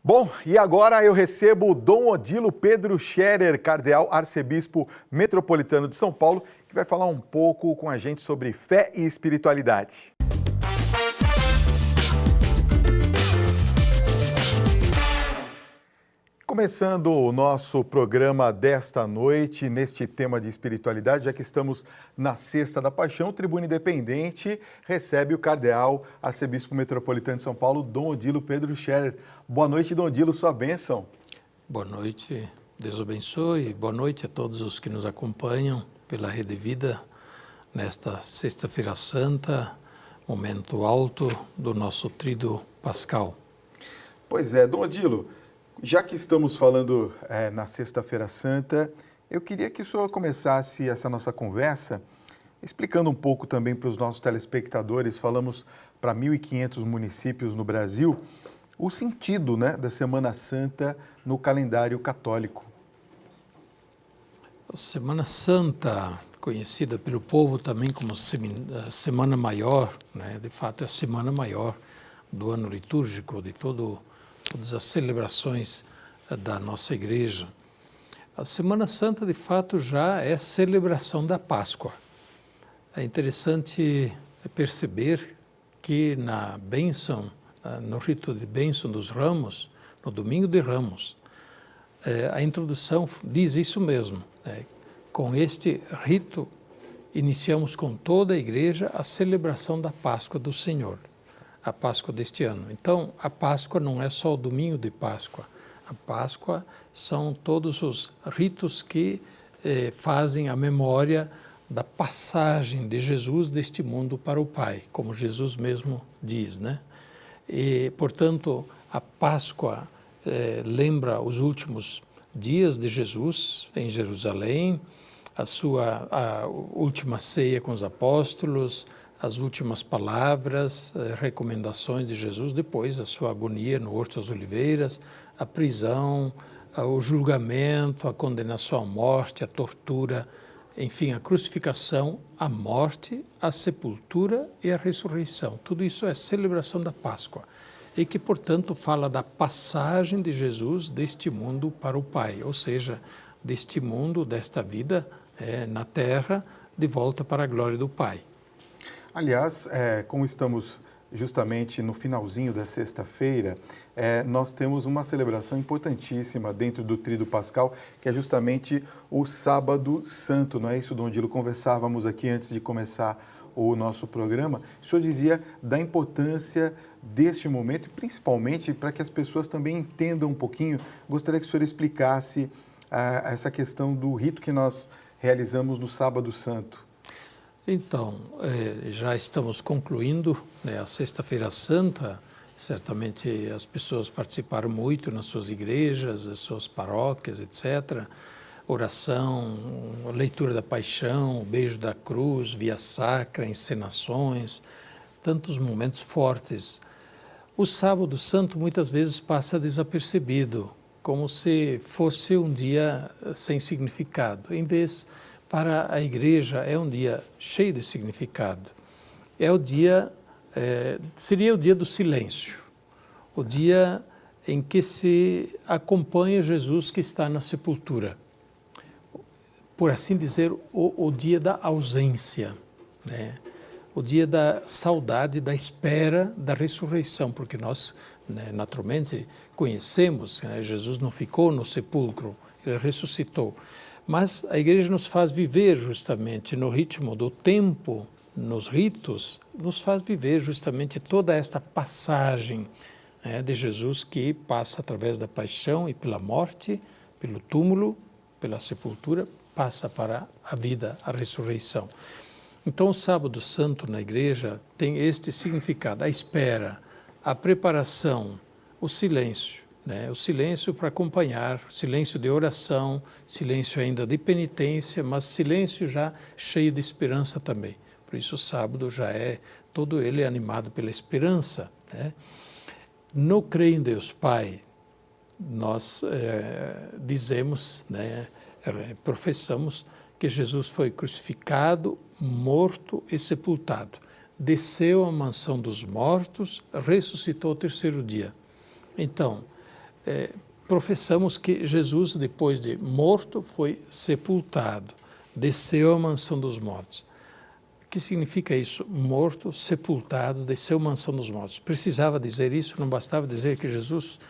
Bom, e agora eu recebo o Dom Odilo Pedro Scherer, cardeal arcebispo metropolitano de São Paulo, que vai falar um pouco com a gente sobre fé e espiritualidade. Começando o nosso programa desta noite, neste tema de espiritualidade, já que estamos na Sexta da Paixão, o Tribuna Independente recebe o cardeal arcebispo metropolitano de São Paulo, Dom Odilo Pedro Scherer. Boa noite, Dom Odilo, sua bênção. Boa noite, Deus abençoe. Boa noite a todos os que nos acompanham pela Rede Vida nesta Sexta-feira Santa, momento alto do nosso Tríduo Pascal. Pois é, Dom Odilo, já que estamos falando na Sexta-feira Santa, eu queria que o senhor começasse essa nossa conversa explicando um pouco também para os nossos telespectadores, falamos para 1.500 municípios no Brasil, o sentido, da Semana Santa no calendário católico. A Semana Santa, conhecida pelo povo também como Semana Maior, de fato é a Semana Maior do ano litúrgico, de todas as celebrações da nossa igreja. A Semana Santa, de fato, já é celebração da Páscoa. É interessante perceber que na bênção, no rito de bênção dos ramos, no domingo de Ramos, a introdução diz isso mesmo. Com este rito, iniciamos com toda a igreja a celebração da Páscoa do Senhor. A Páscoa deste ano. Então, a Páscoa não é só o domingo de Páscoa. A Páscoa são todos os ritos que fazem a memória da passagem de Jesus deste mundo para o Pai, como Jesus mesmo diz, E, portanto, a Páscoa lembra os últimos dias de Jesus em Jerusalém, a última ceia com os apóstolos, as últimas palavras, recomendações de Jesus, depois a sua agonia no Horto das Oliveiras, a prisão, o julgamento, a condenação à morte, a tortura, enfim, a crucificação, a morte, a sepultura e a ressurreição. Tudo isso é celebração da Páscoa e que, portanto, fala da passagem de Jesus deste mundo para o Pai, ou seja, deste mundo, desta vida na terra, de volta para a glória do Pai. Aliás, como estamos justamente no finalzinho da sexta-feira, nós temos uma celebração importantíssima dentro do Tríduo Pascal, que é justamente o Sábado Santo, não é isso, Dom Odilo? Conversávamos aqui antes de começar o nosso programa. O senhor dizia da importância deste momento, e principalmente para que as pessoas também entendam um pouquinho. Gostaria que o senhor explicasse essa questão do rito que nós realizamos no Sábado Santo. Então, já estamos concluindo a Sexta-feira Santa. Certamente as pessoas participaram muito nas suas igrejas, nas suas paróquias, etc. Oração, leitura da paixão, beijo da cruz, via sacra, encenações, tantos momentos fortes. O Sábado Santo muitas vezes passa desapercebido, como se fosse um dia sem significado, em vez para a igreja é um dia cheio de significado. É o dia, seria o dia do silêncio, o dia em que se acompanha Jesus que está na sepultura. Por assim dizer, o dia da ausência, o dia da saudade, da espera da ressurreição, porque nós, naturalmente, conhecemos, Jesus não ficou no sepulcro, ele ressuscitou. Mas a igreja nos faz viver justamente no ritmo do tempo, nos ritos, nos faz viver justamente toda esta passagem de Jesus que passa através da paixão e pela morte, pelo túmulo, pela sepultura, passa para a vida, a ressurreição. Então o Sábado Santo na igreja tem este significado, a espera, a preparação, o silêncio. O silêncio para acompanhar, silêncio de oração, silêncio ainda de penitência, mas silêncio já cheio de esperança também. Por isso o sábado já é todo ele animado pela esperança. No Creio em Deus Pai, nós dizemos, professamos que Jesus foi crucificado, morto e sepultado. Desceu à mansão dos mortos, ressuscitou ao terceiro dia. Então, professamos que Jesus, depois de morto, foi sepultado, desceu à mansão dos mortos. O que significa isso? Morto, sepultado, desceu à mansão dos mortos. Precisava dizer isso, não bastava dizer que Jesus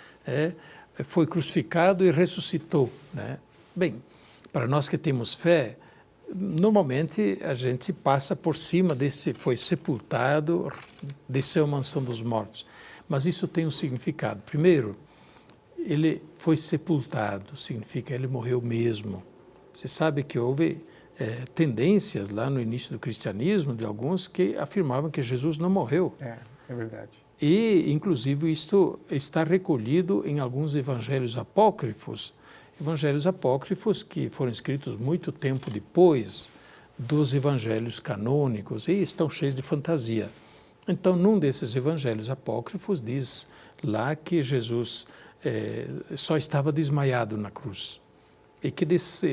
foi crucificado e ressuscitou, né? Bem, para nós que temos fé, normalmente a gente passa por cima desse, foi sepultado, desceu à mansão dos mortos. Mas isso tem um significado. Primeiro, ele foi sepultado, significa ele morreu mesmo. Você sabe que houve tendências lá no início do cristianismo de alguns que afirmavam que Jesus não morreu. É verdade. E, inclusive, isto está recolhido em alguns evangelhos apócrifos que foram escritos muito tempo depois dos evangelhos canônicos e estão cheios de fantasia. Então, num desses evangelhos apócrifos diz lá que Jesus só estava desmaiado na cruz. E que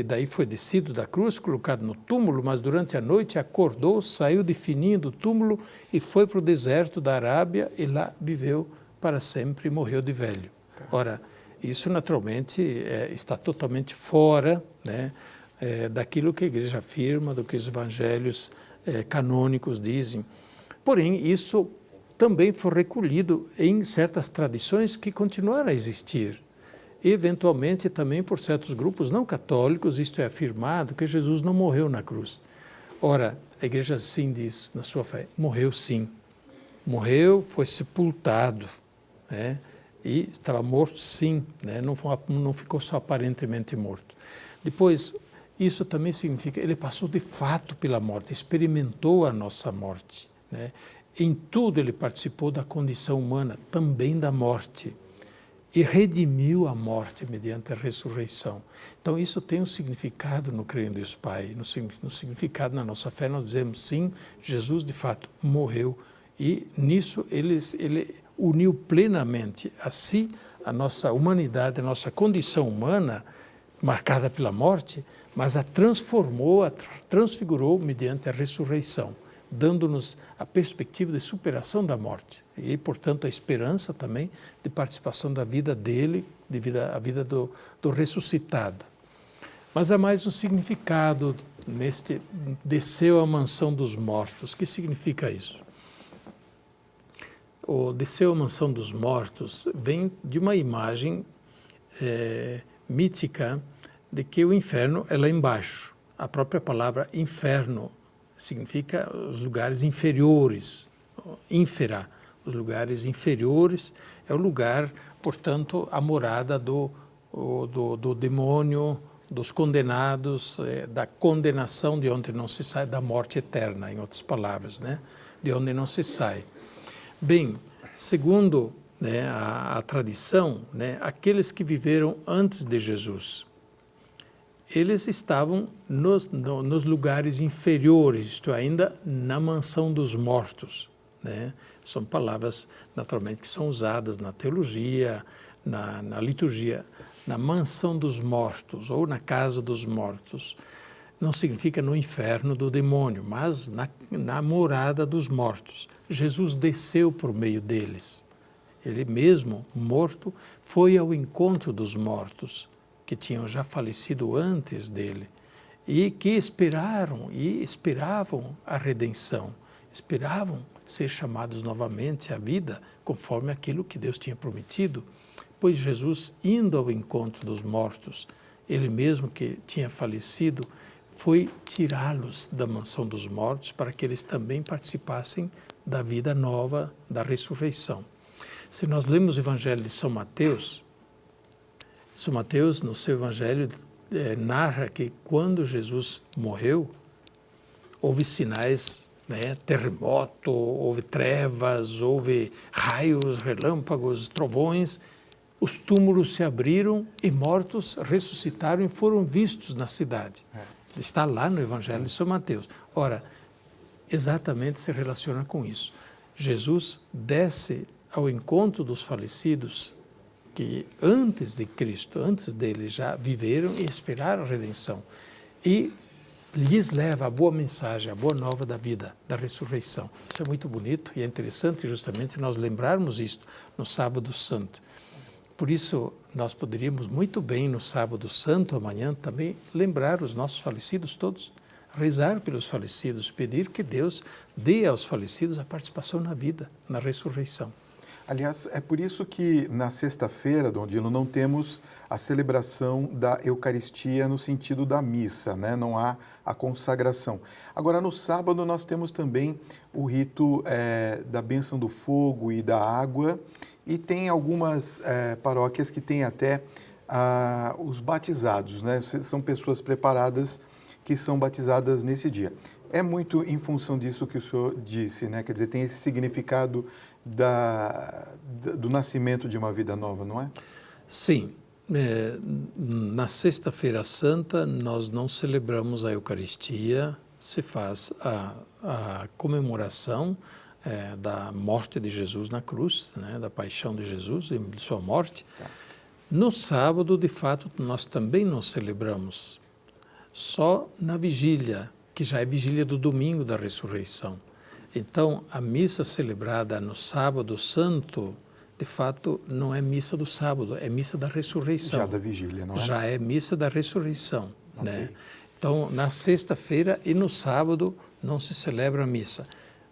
daí foi descido da cruz, colocado no túmulo, mas durante a noite acordou, saiu de fininho do túmulo e foi para o deserto da Arábia e lá viveu para sempre e morreu de velho. Ora, isso naturalmente está totalmente fora, né, daquilo que a igreja afirma, do que os evangelhos canônicos dizem. Porém, isso também foi recolhido em certas tradições que continuaram a existir. Eventualmente, também por certos grupos não católicos, isto é afirmado que Jesus não morreu na cruz. Ora, a igreja sim diz, na sua fé, morreu sim. Morreu, foi sepultado, né? E estava morto sim, né? Não ficou só aparentemente morto. Depois, isso também significa, ele passou de fato pela morte, experimentou a nossa morte, né? Em tudo ele participou da condição humana, também da morte. E redimiu a morte mediante a ressurreição. Então, isso tem um significado no Creio em Deus Pai, no significado na nossa fé. Nós dizemos, sim, Jesus de fato morreu e nisso ele uniu plenamente a si, a nossa humanidade, a nossa condição humana, marcada pela morte, mas a transformou, a transfigurou mediante a ressurreição, dando-nos a perspectiva de superação da morte e, portanto, a esperança também de participação da vida dele, a vida do ressuscitado. Mas há mais um significado neste desceu à mansão dos mortos. O que significa isso? O desceu à mansão dos mortos vem de uma imagem mítica de que o inferno é lá embaixo. A própria palavra inferno significa os lugares inferiores, infera, os lugares inferiores, é o lugar, portanto, a morada do demônio, dos condenados, da condenação de onde não se sai, da morte eterna, em outras palavras, né? De onde não se sai. Bem, segundo, né, a tradição, né, aqueles que viveram antes de Jesus, eles estavam nos lugares inferiores, isto é, ainda na mansão dos mortos, né? São palavras, naturalmente, que são usadas na teologia, na liturgia, na mansão dos mortos ou na casa dos mortos. Não significa no inferno do demônio, mas na morada dos mortos. Jesus desceu por meio deles. Ele mesmo, morto, foi ao encontro dos mortos, que tinham já falecido antes dele e que esperavam a redenção, esperavam ser chamados novamente à vida conforme aquilo que Deus tinha prometido, pois Jesus, indo ao encontro dos mortos, ele mesmo que tinha falecido, foi tirá-los da mansão dos mortos para que eles também participassem da vida nova, da ressurreição. Se nós lemos o Evangelho de São Mateus, no seu Evangelho, narra que quando Jesus morreu, houve sinais, né, terremoto, houve trevas, houve raios, relâmpagos, trovões, os túmulos se abriram e mortos ressuscitaram e foram vistos na cidade. Está lá no Evangelho de São Mateus. Ora, exatamente se relaciona com isso. Jesus desce ao encontro dos falecidos que antes de Cristo, antes dele, já viveram e esperaram a redenção. E lhes leva a boa mensagem, a boa nova da vida, da ressurreição. Isso é muito bonito e é interessante justamente nós lembrarmos isto no Sábado Santo. Por isso, nós poderíamos muito bem, no Sábado Santo, amanhã, também lembrar os nossos falecidos todos, rezar pelos falecidos, pedir que Deus dê aos falecidos a participação na vida, na ressurreição. Aliás, é por isso que na sexta-feira, Dom Dilo, não temos a celebração da Eucaristia no sentido da missa, né? Não há a consagração. Agora, no sábado, nós temos também o rito da bênção do fogo e da água, e tem algumas paróquias que têm até os batizados, né? São pessoas preparadas que são batizadas nesse dia. É muito em função disso que o senhor disse, né? Quer dizer, tem esse significado do nascimento de uma vida nova, não é? Sim. Na Sexta-feira Santa, nós não celebramos a Eucaristia, se faz a comemoração da morte de Jesus na cruz, né? Da paixão de Jesus e de sua morte. Tá. No sábado, de fato, nós também não celebramos, só na vigília, que já é vigília do domingo da ressurreição. Então, a missa celebrada no Sábado Santo, de fato, não é missa do sábado, é missa da ressurreição. Já da vigília, não é? Já é missa da ressurreição, Okay. né? Então, na sexta-feira e no sábado não se celebra a missa.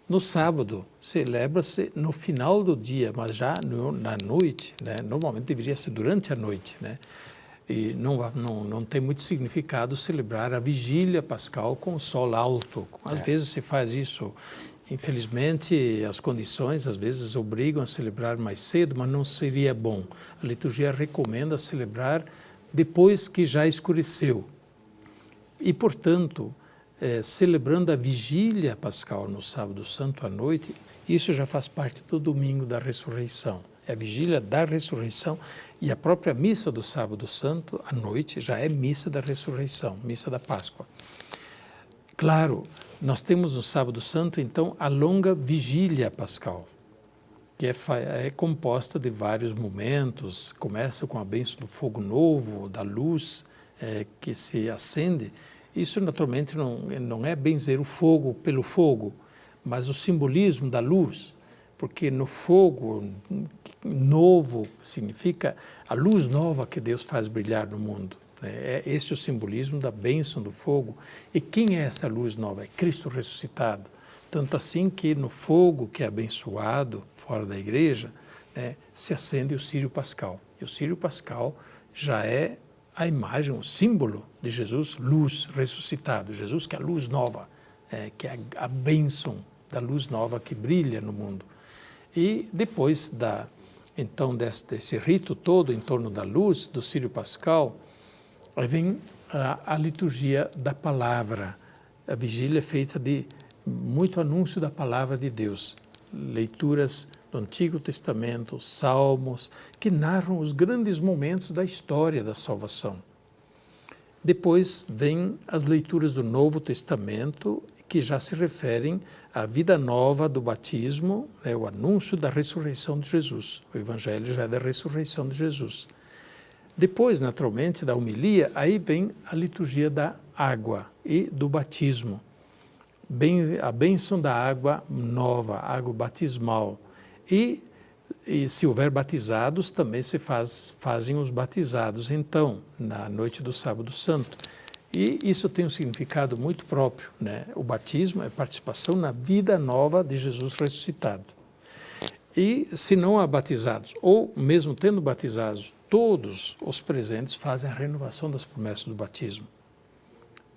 No sábado, celebra-se no final do dia, mas já na noite, né? Normalmente deveria ser durante a noite, né? E não tem muito significado celebrar a vigília pascal com o sol alto. Às vezes se faz isso. Infelizmente, as condições às vezes obrigam a celebrar mais cedo, mas não seria bom. A liturgia recomenda celebrar depois que já escureceu. E, portanto, celebrando a vigília pascal no Sábado Santo à noite, isso já faz parte do domingo da ressurreição. É a vigília da ressurreição e a própria missa do Sábado Santo à noite já é missa da ressurreição, missa da Páscoa. Claro, nós temos no Sábado Santo, então, a longa vigília pascal, que é composta de vários momentos. Começa com a bênção do fogo novo, da luz que se acende. Isso, naturalmente, não é benzer o fogo pelo fogo, mas o simbolismo da luz, porque no fogo novo significa a luz nova que Deus faz brilhar no mundo. É esse o simbolismo da bênção do fogo. E quem é essa luz nova? É Cristo ressuscitado. Tanto assim que no fogo que é abençoado fora da igreja, se acende o Círio Pascal. E o Círio Pascal já é a imagem, o símbolo de Jesus, luz ressuscitado. Jesus que é a luz nova, que é a bênção da luz nova que brilha no mundo. E depois então desse rito todo em torno da luz, do Círio Pascal, aí vem a liturgia da palavra. A vigília é feita de muito anúncio da palavra de Deus. Leituras do Antigo Testamento, salmos, que narram os grandes momentos da história da salvação. Depois vem as leituras do Novo Testamento, que já se referem à vida nova do batismo, o anúncio da ressurreição de Jesus. O Evangelho já é da ressurreição de Jesus. Depois, naturalmente, da homilia, aí vem a liturgia da água e do batismo. A bênção da água nova, água batismal. E se houver batizados, também se fazem os batizados, então, na noite do Sábado Santo. E isso tem um significado muito próprio, né? O batismo é participação na vida nova de Jesus ressuscitado. E se não há batizados, ou mesmo tendo batizados, todos os presentes fazem a renovação das promessas do batismo,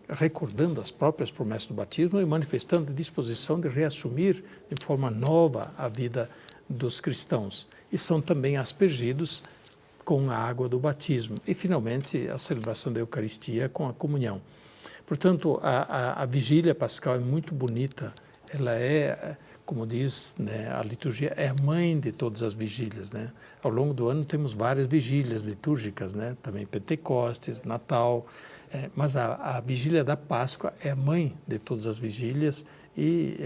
recordando as próprias promessas do batismo e manifestando a disposição de reassumir de forma nova a vida dos cristãos. E são também aspergidos com a água do batismo. E, finalmente, a celebração da Eucaristia com a comunhão. Portanto, a vigília pascal é muito bonita. Ela é, como diz, né, a liturgia, é a mãe de todas as vigílias, né? Ao longo do ano temos várias vigílias litúrgicas, né? Também Pentecostes, Natal, mas a vigília da Páscoa é a mãe de todas as vigílias e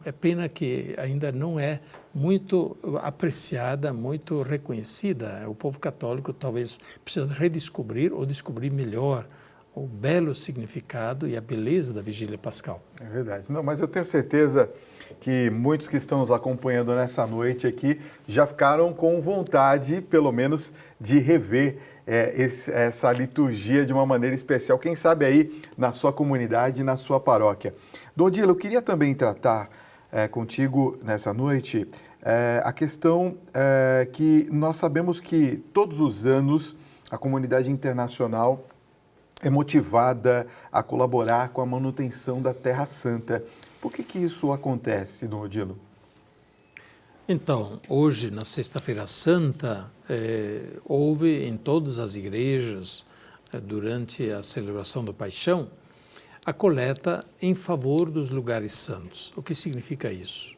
é pena que ainda não é muito apreciada, muito reconhecida. O povo católico talvez precisa redescobrir ou descobrir melhor o belo significado e a beleza da vigília pascal. É verdade. Não, mas eu tenho certeza que muitos que estão nos acompanhando nessa noite aqui já ficaram com vontade, pelo menos, de rever essa liturgia de uma maneira especial, quem sabe aí na sua comunidade, na sua paróquia. Dom Odilo, eu queria também tratar contigo nessa noite a questão que nós sabemos que todos os anos a comunidade internacional é motivada a colaborar com a manutenção da Terra Santa. Por que isso acontece, Dom Odilo? Então, hoje, na Sexta-feira Santa, houve em todas as igrejas, durante a celebração da Paixão, a coleta em favor dos lugares santos. O que significa isso?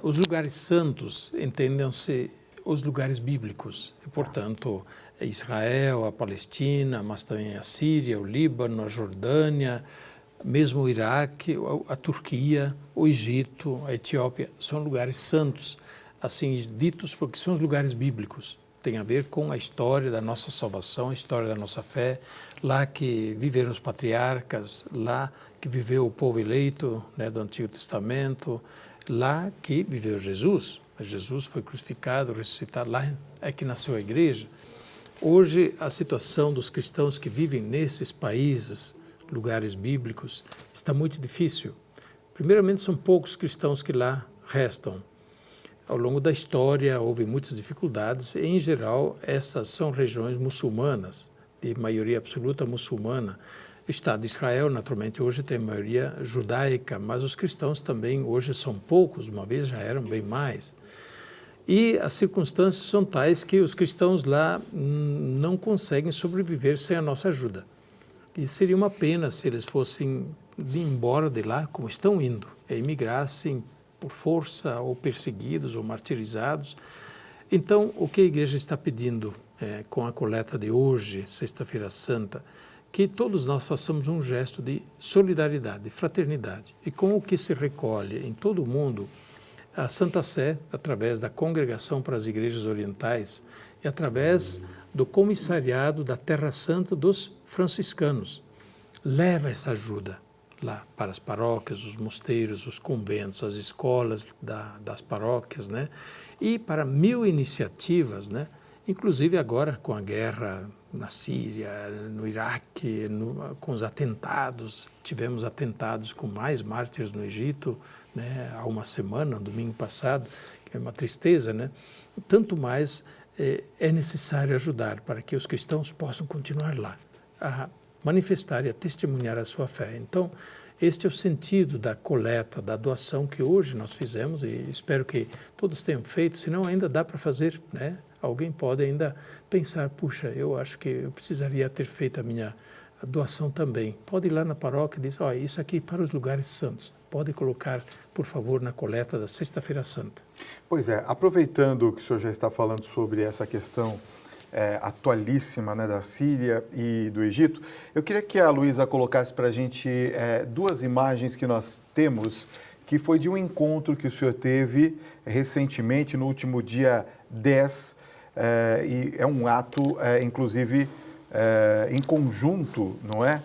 Os lugares santos entendem-se os lugares bíblicos, e, portanto, Israel, a Palestina, mas também a Síria, o Líbano, a Jordânia, mesmo o Iraque, a Turquia, o Egito, a Etiópia, são lugares santos, assim ditos porque são os lugares bíblicos. Tem a ver com a história da nossa salvação, a história da nossa fé, lá que viveram os patriarcas, lá que viveu o povo eleito, né, do Antigo Testamento, lá que viveu Jesus. Jesus foi crucificado, ressuscitado, lá é que nasceu a igreja. Hoje, a situação dos cristãos que vivem nesses países, lugares bíblicos, está muito difícil. Primeiramente, são poucos cristãos que lá restam. Ao longo da história, houve muitas dificuldades. Em geral, essas são regiões muçulmanas, de maioria absoluta muçulmana. O Estado de Israel, naturalmente, hoje tem maioria judaica, mas os cristãos também hoje são poucos, uma vez já eram bem mais. E as circunstâncias são tais que os cristãos lá não conseguem sobreviver sem a nossa ajuda. E seria uma pena se eles fossem embora de lá, como estão indo, emigrassem por força, ou perseguidos, ou martirizados. Então, o que a igreja está pedindo com a coleta de hoje, Sexta-feira Santa, que todos nós façamos um gesto de solidariedade, de fraternidade. E com o que se recolhe em todo o mundo, a Santa Sé, através da Congregação para as Igrejas Orientais e através do Comissariado da Terra Santa dos franciscanos, leva essa ajuda lá para as paróquias, os mosteiros, os conventos, as escolas das paróquias, né? E para 1000 iniciativas, né? Inclusive agora com a guerra na Síria, no Iraque, com os atentados, tivemos atentados com mais mártires no Egito, né? Há uma semana, no domingo passado, que é uma tristeza, né? Tanto mais é necessário ajudar para que os cristãos possam continuar lá, a manifestar e a testemunhar a sua fé. Então, este é o sentido da coleta, da doação que hoje nós fizemos e espero que todos tenham feito, senão ainda dá para fazer, né? Alguém pode ainda pensar, puxa, eu acho que eu precisaria ter feito a minha doação também. Pode ir lá na paróquia e dizer, olha, isso aqui para os lugares santos. Pode colocar, por favor, na coleta da Sexta-feira Santa. Pois é, aproveitando que o senhor já está falando sobre essa questão atualíssima, né, da Síria e do Egito, eu queria que a Luísa colocasse para a gente duas imagens que nós temos, que foi de um encontro que o senhor teve recentemente, no último dia 10, e é um ato, inclusive, em conjunto, não é?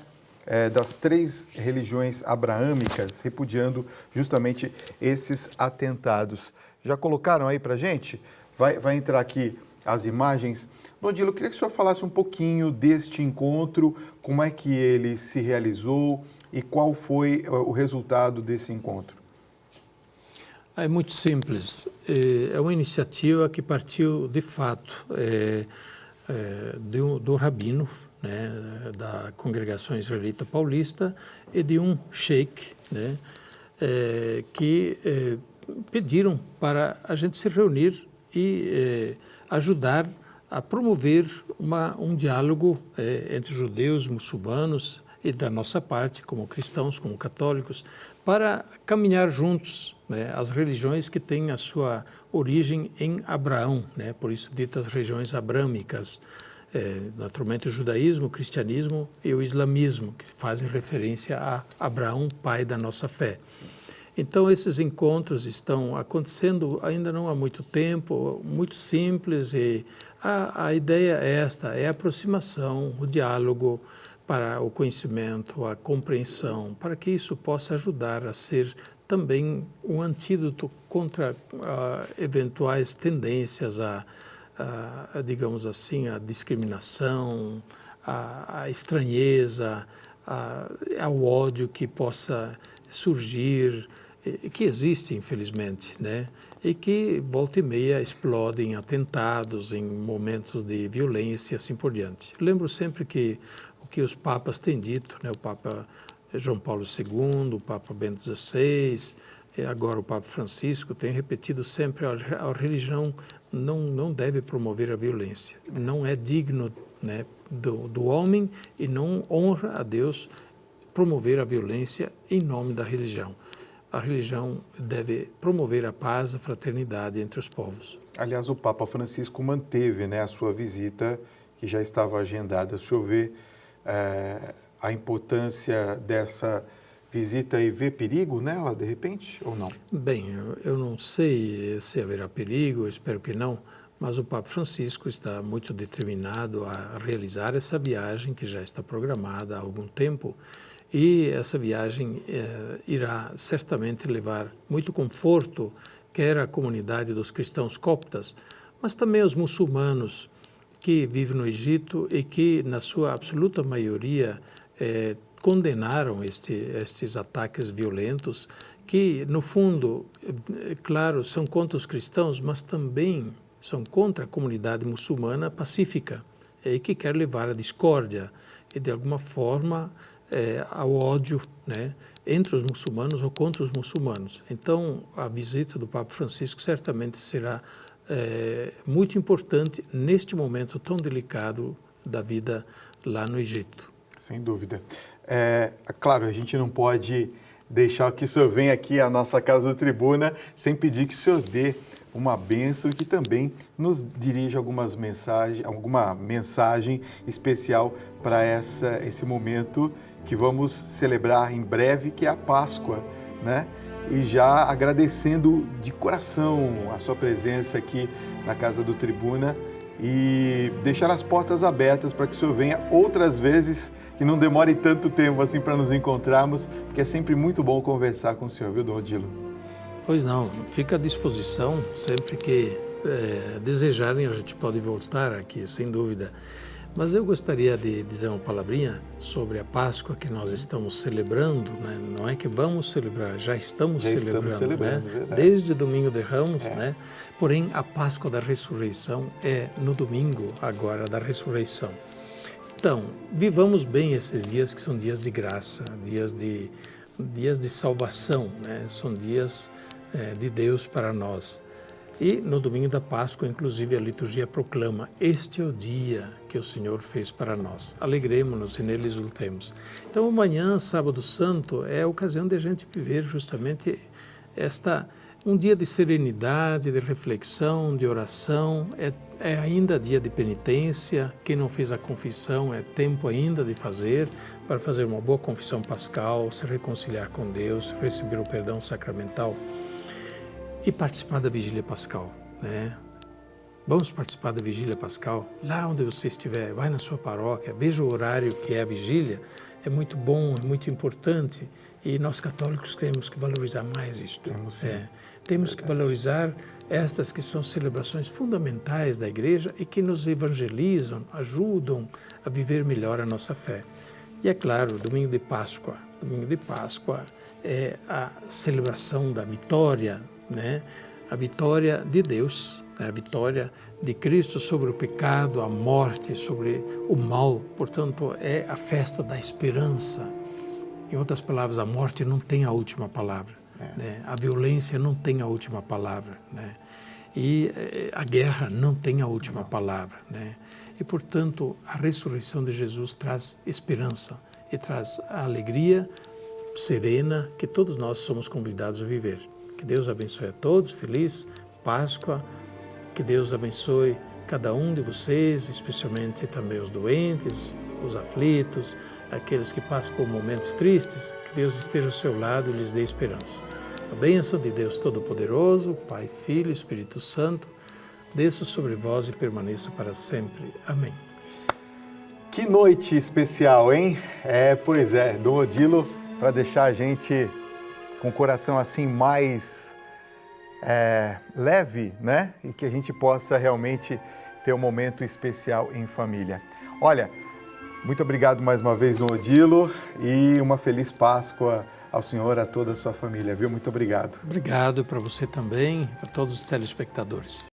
Das 3 religiões abraâmicas, repudiando justamente esses atentados. Já colocaram aí para a gente? Vai entrar aqui as imagens. Dom Odilo, eu queria que o senhor falasse um pouquinho deste encontro, como é que ele se realizou e qual foi o resultado desse encontro. É muito simples. É uma iniciativa que partiu, de fato, do rabino, né, da Congregação Israelita Paulista e de um sheik, né, que pediram para a gente se reunir e ajudar a promover um diálogo entre judeus, muçulmanos e da nossa parte, como cristãos, como católicos, para caminhar juntos, né, as religiões que têm a sua origem em Abraão, né, por isso ditas religiões abrâmicas, naturalmente o judaísmo, o cristianismo e o islamismo, que fazem referência a Abraão, pai da nossa fé. Então, esses encontros estão acontecendo ainda não há muito tempo, muito simples, e a ideia é esta, é a aproximação, o diálogo, para o conhecimento, a compreensão, para que isso possa ajudar a ser também um antídoto contra eventuais tendências digamos assim, a discriminação, a estranheza, ao ódio que possa surgir, que existe, infelizmente, né? E que, volta e meia, explode em atentados, em momentos de violência e assim por diante. Lembro sempre que o que os papas têm dito, né? O Papa João Paulo II, o Papa Bento XVI, e agora o Papa Francisco, tem repetido sempre a religião não deve promover a violência, não é digno, né, do homem e não honra a Deus promover a violência em nome da religião. A religião deve promover a paz, a fraternidade entre os povos. Aliás, o Papa Francisco manteve, né, a sua visita que já estava agendada. O senhor vê a importância dessa visita e vê perigo nela, de repente, ou não? Bem, eu não sei se haverá perigo, eu espero que não, mas o Papa Francisco está muito determinado a realizar essa viagem que já está programada há algum tempo, e essa viagem irá certamente levar muito conforto, quer à comunidade dos cristãos coptas, mas também aos muçulmanos que vivem no Egito e que, na sua absoluta maioria, condenaram estes ataques violentos que, no fundo, claro, são contra os cristãos, mas também são contra a comunidade muçulmana pacífica e que quer levar à discórdia e, de alguma forma, ao ódio, né, entre os muçulmanos ou contra os muçulmanos. Então, a visita do Papa Francisco certamente será muito importante neste momento tão delicado da vida lá no Egito. Sem dúvida. Claro, a gente não pode deixar que o senhor venha aqui à nossa Casa do Tribuna sem pedir que o senhor dê uma bênção e que também nos dirija alguma mensagem especial para esse momento que vamos celebrar em breve, que é a Páscoa, né? E já agradecendo de coração a sua presença aqui na Casa do Tribuna e deixar as portas abertas para que o senhor venha outras vezes e não demore tanto tempo assim para nos encontrarmos, porque é sempre muito bom conversar com o senhor, viu, Dom Odilo? Pois não, fica à disposição, sempre que desejarem a gente pode voltar aqui, sem dúvida. Mas eu gostaria de dizer uma palavrinha sobre a Páscoa que nós estamos celebrando, né? Não é que vamos celebrar, já estamos celebrando, né? Desde o Domingo de Ramos, né? Porém, a Páscoa da Ressurreição é no domingo agora da Ressurreição. Então, vivamos bem esses dias que são dias de graça, dias de salvação, né? São dias de Deus para nós. E no domingo da Páscoa, inclusive, a liturgia proclama: este é o dia que o Senhor fez para nós. Alegremos-nos e nele exultemos. Então, amanhã, Sábado Santo, é a ocasião de a gente viver justamente um dia de serenidade, de reflexão, de oração. É ainda dia de penitência. Quem não fez a confissão, é tempo ainda de fazer, para fazer uma boa confissão pascal, se reconciliar com Deus, receber o perdão sacramental e participar da Vigília Pascal, né? Vamos participar da Vigília Pascal, lá onde você estiver, vai na sua paróquia, veja o horário que é a vigília, é muito bom, é muito importante, e nós católicos temos que valorizar mais isto. Temos que valorizar estas que são celebrações fundamentais da Igreja e que nos evangelizam, ajudam a viver melhor a nossa fé. E é claro, Domingo de Páscoa é a celebração da vitória, né? A vitória de Deus, né? A vitória de Cristo sobre o pecado, a morte, sobre o mal. Portanto, é a festa da esperança. Em outras palavras, a morte não tem a última palavra, né? A violência não tem a última palavra, né? E a guerra não tem a última palavra, né? E, portanto, a ressurreição de Jesus traz esperança e traz a alegria serena que todos nós somos convidados a viver. Que Deus abençoe a todos, feliz Páscoa, que Deus abençoe cada um de vocês, especialmente também os doentes, os aflitos, aqueles que passam por momentos tristes, que Deus esteja ao seu lado e lhes dê esperança. A bênção de Deus Todo-Poderoso, Pai, Filho e Espírito Santo, desça sobre vós e permaneça para sempre. Amém. Que noite especial, hein? Pois é, Dom Odilo, para deixar a gente com o coração assim mais leve, né? E que a gente possa realmente ter um momento especial em família. Olha, muito obrigado mais uma vez, Dom Odilo, e uma feliz Páscoa ao senhor, a toda a sua família, viu? Muito obrigado. Obrigado para você também, para todos os telespectadores.